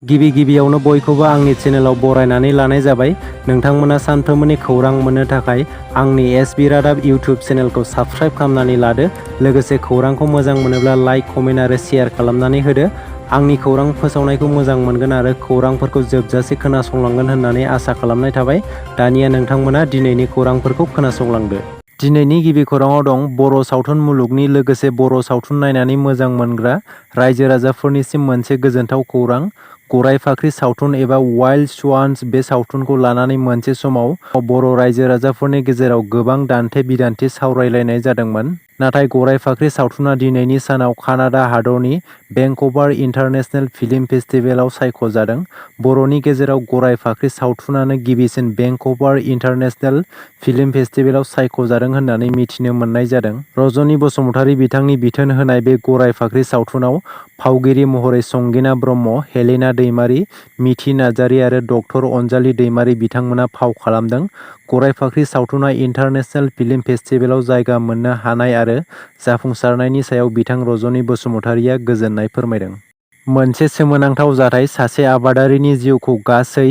गिबि गिबियावनो बयखौबो आंनि चेनेलाव बरायनानै लानाय जाबाय। नोंथांमोना सानफ्रोमबोनि खौरां मोननो थाखाय आंनि एसबि रादाब इउटिउब चेनेलखौ साबस्क्राइब खालामनानै लादो। लोगोसे खौरांखौ मोजां मोनोब्ला लाइक, कमेन्ट आरो शेयार खालामनानै होदो। आंनि खौरां फोसावनायखौ मोजां मोनगोन आरो खौरांफोरखौ जोबजासे खोनासंलांगोन होननानै आसा खालामनाय थाबाय। दानिया नोंथांमोना दिनैनि खौरांफोरखौ खोनासंलांदो। दिनैनि गिबि खौराङाव दं बर' सावथुन मुलुगनि लोगोसे बर' सावथुन नायनानै मोजां मोनग्रा रायजो राजाफोरनिसिम मोनसे गोजोनथाव खौरां। गराय फाख्रि सावथुन एबा वाइल्ड स्वान्स बे सावथुनखौ लानानै मोनसे समाव बर' रायजो राजाफोरनि गेजेराव गोबां दान्थे बिदान्थे सावरायलायनाय जादोंमोन। नाथाय गराय फाख्रि सावथुना दिनैनि सानाव कानाडा हादरनि भेंकुभार इन्टारनेशनेल फिल्म फेस्टिभेलाव सायख'जादों। बर'नि गेजेराव गराय फाख्रि सावथुनानो गिबिसिन भेंकुभार इन्टारनेशनेल फिल्म फेस्टिभेलाव सायख'जादों होननानै मिथिनो मोननाय जादों। रजनी बसुमतारी बिथांनि बिथोन होनाय बे गराय फाख्रि सावथुनाव फावगिरि महरै संगिना ब्रह्म, हेलेना दैमारि, मिथि नार्जारी आरो डक्टर अनजालि दैमारि बिथांमोना फाव खालामदों। गराय फाख्रि सावथुना इन्टारनेशनेल फिल्म फेस्टिभेलाव जायगा मोननो हानाय आरो जाफुंसारनायनि सायाव बिथां रजनी बसुमतारीया गोजोननाय फोरमायदों। मोनसे सोमोनांथाव जाथाय सासे आबादारिनि जिउखौ गासै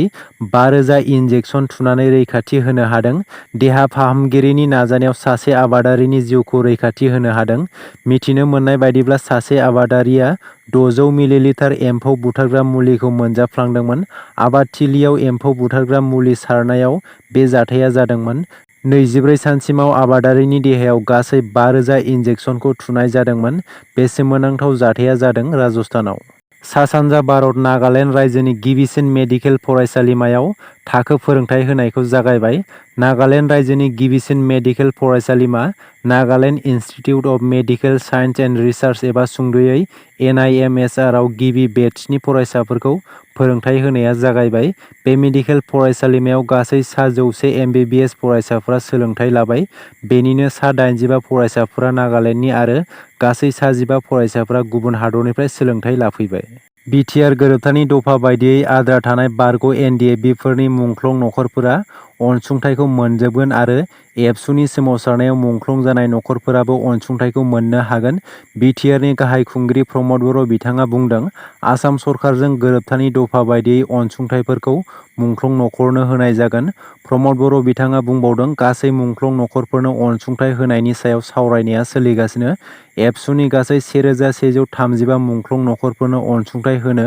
5,000 इन्जेक्सन थुनानै रैखाथि होनो हादों। देहा फाहामगिरिनि नाजानायाव सासे आबादारिनि जिउखौ रैखाथि होनो हादों। मिथिनो मोननाय बायदिब्ला सासे आबादारिया 600 मिलिलिटार एम्फौ बुथारग्रा मुलिखौ मोनजाफ्लांदोंमोन। आबादथिलियाव एम्फौ बुथारग्रा मुलि सारनायाव बे जाथाया जादोंमोन। 24 सानसिमाव आबादारिनि देहायाव गासै 5,000 इन्जेक्सनखौ थुनाय जादोंमोन। बे सोमोनांथाव जाथाया जादों राजस्थानाव। सा-सानजा भारत नागालेन्ड रायजोनि गिबिसिन मेडिकेल फरायसालिमायाव थाखो फोरोंथाय होनायखौ जागायबाय। नागालेन्ड रायजोनि गिबिसिन मेडिकेल फरायसालिमा Nagaland institute of medical science and research एबा सुंद'यै NIMSR आव गिबि बेट्सनि फरायसाफोरखौ फोरोंथाय होनाया जागायबाय। बे मेडिकेल फरायसालिमायाव गासै सा 100 MBBS फरायसाफोरा सोलोंथाय लाबाय। बेनिनो सा 85 फरायसाफोरा नागालेन्डनि आरो गासै सा 15 फरायसाफोरा गुबुन हादरनिफ्राय सोलोंथाय लाफैबाय। बिटिआर गोरोबथानि दफा बायदियै आद्रा थानाय बारग' NDFB फोरनि मुंख्लं नखरफोरा अनसुंथाइखौ मोनजोबगोन आरो एबसुनि सोमावसारनायाव मुंख्लं जानाय नखरफोराबो अनसुंथाइखौ मोननो हागोन। बिटिआरनि गाहाय खुंगिरि प्रमद बर' बिथाङा बुंदों, आसाम सरकारजों गोरोबथानि दफा बायदियै अनसुंथाइफोरखौ मुंख्लं नखरनो होनाय जागोन। प्रमद बर' बिथाङा बुंबावदों, गासै मुंख्लं नखरफोरनो अनसुंथाइ होनायनि सायाव सावरायनाया सोलिगासिनो। एबसुनि गासै 1,135 मुंख्लं नखरफोरनो अनसुंथाइ होनो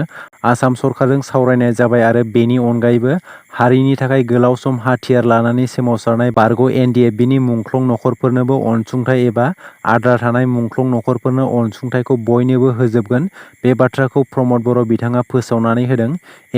आसाम सरकारजों सावरायनाय जाबाय आरो बेनि अनगायैबो हारिनि थाखाय गोलाव सम हाथियार लानानै सोमावसारनाय बारग' NDFBनि मुंख्लं नखरफोरनोबो अनसुंथाइ एबा आद्रा थानाय मुंख्लं नखरफोरनो अनसुंथाइखौ बयनोबो होजोबगोन। बे बाथ्राखौ प्रमद बर' बिथाङा फोसावनानै होदों।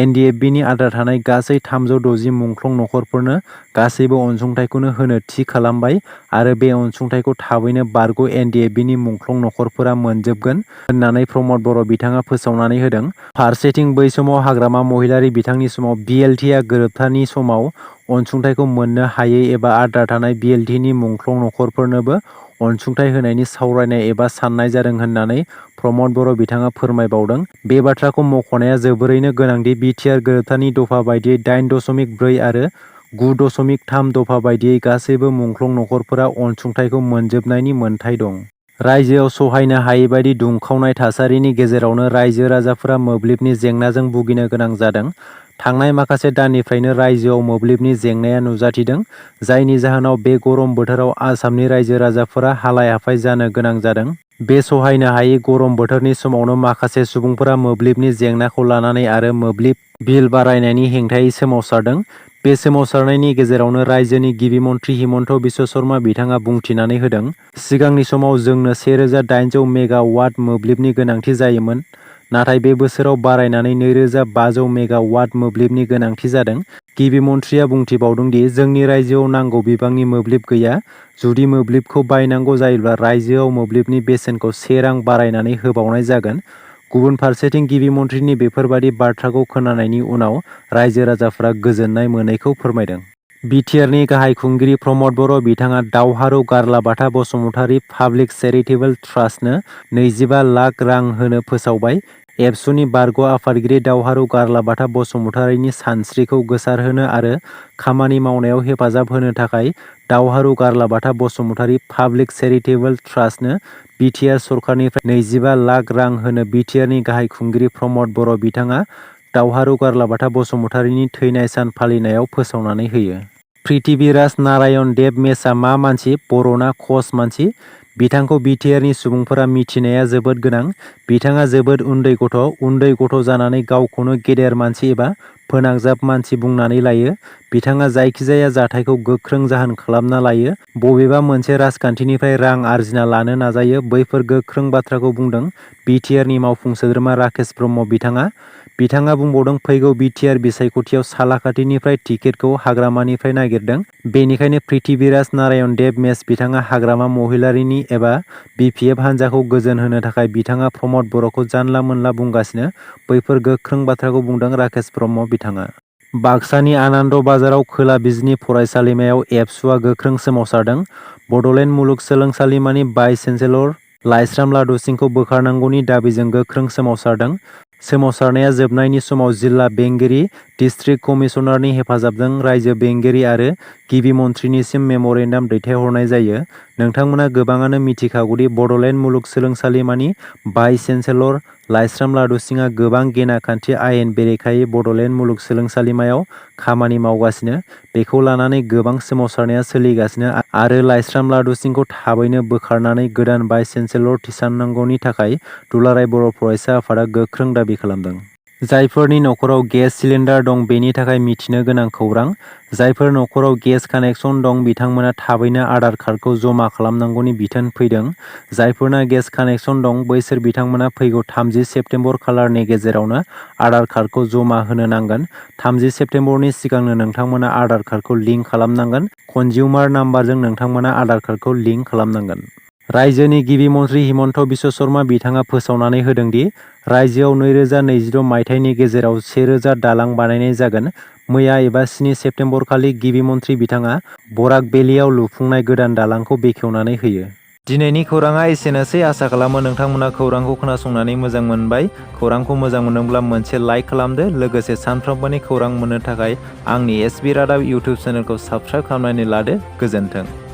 NDFBनि आद्रा थानाय गासै 360 मुंख्लं नखरफोरनो गासैबो अनसुंथाइखौनो होनो थि खालामबाय आरो बे अनसुंथाइखौ थाबैनो बारग' NDFBनि मुंख्लं नखरफोरा मोनजोबगोन होननानै प्रमद बर' बिथाङा फोसावनानै होदों। फारसेथिं बै समाव हाग्रामा महिलारि बिथांनि समाव BLTआ गोरोबथानि समाव अनसुंथाइखौ मोननो हायै एबा आद्रा थानाय BLTनि मुंख्लं नखरफोरनोबो अनसुंथाइ होनायनि सावरायनाय एबा साननाय जादों होननानै प्रमद बर' बिथाङा फोरमायबावदों। बे बाथ्राखौ मख'नाया जोबोरैनो गोनांदि बिटिआर गोरोबथानि दफा बायदियै 8.4 आरो 9.3 दफा बायदियै गासैबो मुंख्लं नखरफोरा अनसुंथाइखौ मोनजोबनायनि मोन्थाइ दं। रायजोआव सहायनो हायैबादि दुंखावनाय थासारिनि गेजेरावनो रायजो राजाफोरा मोब्लिबनि जेंनाजों भुगिनो गोनां जादों। थांनाय माखासे दाननिफ्रायनो रायजोआव मोब्लिबनि जेंनाया नुजाथिदों, जायनि जाहोनाव बे गरम बोथोराव आसामनि रायजो राजाफोरा हालाय-हाफाय जानो गोनां जादों। बे सहायनो हायै गरम बोथोरनि समावनो माखासे सुबुंफोरा मोब्लिबनि जेंनाखौ लानानै आरो मोब्लिब बिल बारायनायनि हेंथायै सोमावसारदों। बे सोमावसारनायनि गेजेरावनो रायजोनि गिबि मन्थ्रि हिमन्त बिश्व शर्मा बिथाङा बुंथिनानै होदों, सिगांनि समाव जोंनो 1,800 मेगावाट मोब्लिबनि गोनांथि जायोमोन, नाथाय बे बोसोराव बारायनानै 2,500 मेगावाट मोब्लिबनि गोनांथि जादों। गिबि मन्थ्रिया बुंथिबावदों दि जोंनि रायजोआव नांगौ बिबांनि मोब्लिब गैया। जुदि मोब्लिबखौ बायनांगौ जायोब्ला रायजोआव मोब्लिबनि बेसेनखौ 1 रां बारायनानै होबावनाय जागोन। गुबुन फारसेथिं गिबि मन्थ्रिनि बेफोरबादि बाथ्राखौ खोनानायनि उनाव रायजो राजाफोरा गोजोननाय मोनैखौ फोरमायदों। बिटिआरनि गाहाय खुंगिरि प्रमद बर' बिथाङा दावहारु गारलाबाथा बसुमतारी पाब्लिक चेरिटेबल ट्रास्टनो 25 लाख रां होनो फोसावबाय। एबसुनि बारग' आफादगिरि दावहारु गारलाबाथा बसुमतारीनि सानस्रिखौ गोसारहोनो आरो खामानि मावनायाव हेफाजाब होनो थाखाय दावहारु गारलाबाथा बसुमतारी पाब्लिक चेरिटेबल ट्रास्टनो बिटिआर सरकारनिफ्राय 25 लाख रां होनो बिटिआरनि गाहाय खुंगिरि प्रमद बर' बिथाङा दावहारु गारलाबाथा बसुमतारीनि थैनाय सान फालिनायाव फोसावनानै होयो। पृथ्वीराज नारायण देब मेसआ मा मानसि? बर'ना कच मानसि। बिथांखौ बिटिआरनि सुबुंफोरा मिथिनाया जोबोद गोनां। बिथाङा जोबोद उन्दै गथ' जानानै गावखौनो गेदेर मानसि एबा फोनांजाब मानसि बुंनानै लायो। बिथाङा जायखिजाया जाथायखौ गोख्रों जाहोन खालामना लायो। बबेबा मोनसे राजखान्थिनिफ्राय रां आरजिना लानो नाजायो। बैफोर गोख्रों बाथ्राखौ बुंदों बिटिआरनि मावफुं सोद्रोमा राकेश ब्रह्म बिथाङा बुंबावदों, फैगौ बिटिआर बिसायख'थियाव सालाकाथिनिफ्राय टिकेटखौ हाग्रामानिफ्राय नागिरदों। बेनिखायनो पृथ्वीराज नारायण देब मेस बिथाङा हाग्रामा महिलारिनि एबा बिपिएफ हान्जाखौ गोजोन होनो थाखाय बिथाङा प्रमद बर'खौ जानला मोनला बुंगासिनो। बैफोर गोख्रों बाथ्राखौ बुंदों राकेश ब्रह्म बिथाङा। बाक्सानि आनन्द बाजाराव खोला बिजनि फरायसालिमायाव एबसुआ गोख्रों सोमावसारदों। बड'लेण्ड मुलुगसोलोंसालिमानि भाइस चेन्सेलर लाइस्राम लादु सिंहखौ बोखारनांगौनि दाबिजों गोख्रों सोमावसारदों। सोमावसारनाया जोबनायनि समाव जिल्ला बेंगिरि, डिस्ट्रिक्ट कमिसनारनि हेफाजाबजों रायजो बेंगिरि आरो गिबि मन्थ्रिनिसिम मेम'रेन्डाम दैथायहरनाय जायो। नोंथांमोना गोबाङानो मिथिखागौदि बड'लेण्ड मुलुगसोलोंसालिमानि भाइस चेन्सेलर लाइस्राम लादु सिंहआ गोबां गेना-खान्थि आयेन बेरेखायै बड'लेण्ड मुलुगसोलोंसालिमायाव खामानि मावगासिनो। बेखौ लानानै गोबां सोमावसारनाया सोलिगासिनो आरो लाइस्राम लादु सिंहखौ थाबैनो बोखारनानै गोदान भाइस चेन्सेलर थिसननांगौनि थाखाय दुलाराय बर' फरायसा आफादआ गोख्रों दाबि खालामदों। जायफोरनि नखराव गेस सिलिन्डार दं बेनि थाखाय मिथिनो गोनां खौरां। जायफोर नखराव गेस कानेक्सन दं बिथांमोना थाबैनो आधार कार्डखौ जमा खालामनांगौनि बिथोन फैदों। जायफोरना गेस कानेक्सन दं बैसोर बिथांमोना फैगौ 30 सेप्तेम्बर खालारनि गेजेरावनो आधार कार्डखौ जमा होनो नांगोन। 30 सेप्तेम्बरनि सिगांनो नोंथांमोना आधार कार्डखौ लिंक खालामनांगोन। कनजिउमार नाम्बारजों नोंथांमोना आधार कार्डखौ लिंक खालामनांगोन। रायजोनि गिबि मन्थ्रि हिमन्त बिश्व शर्मा बिथाङा फोसावनानै होदोंदि रायजोआव 2026 मायथाइनि गेजेराव 1000 दालां बानायनाय जागोन। मैया एबा 7 सेप्तेम्बर खालि गिबि मन्थ्रि बिथाङा बराक भेलियाव लुफुंनाय गोदान दालांखौ बेखेवनानै होयो। दिनैनि खौराङा एसेनोसै। आसा खालामो नोंथांमोना खौरांखौ खोनासंनानै मोजां मोनबाय। खौरांखौ मोजां मोनदोंब्ला मोनसे लाइक खालामदो। लोगोसे सानफ्रोमबोनि खौरां मोननो थाखाय आंनि एसबि रादाब इउटुब चेनेलखौ साबस्क्राइब खालामनानै लादो। गोजोन्थों।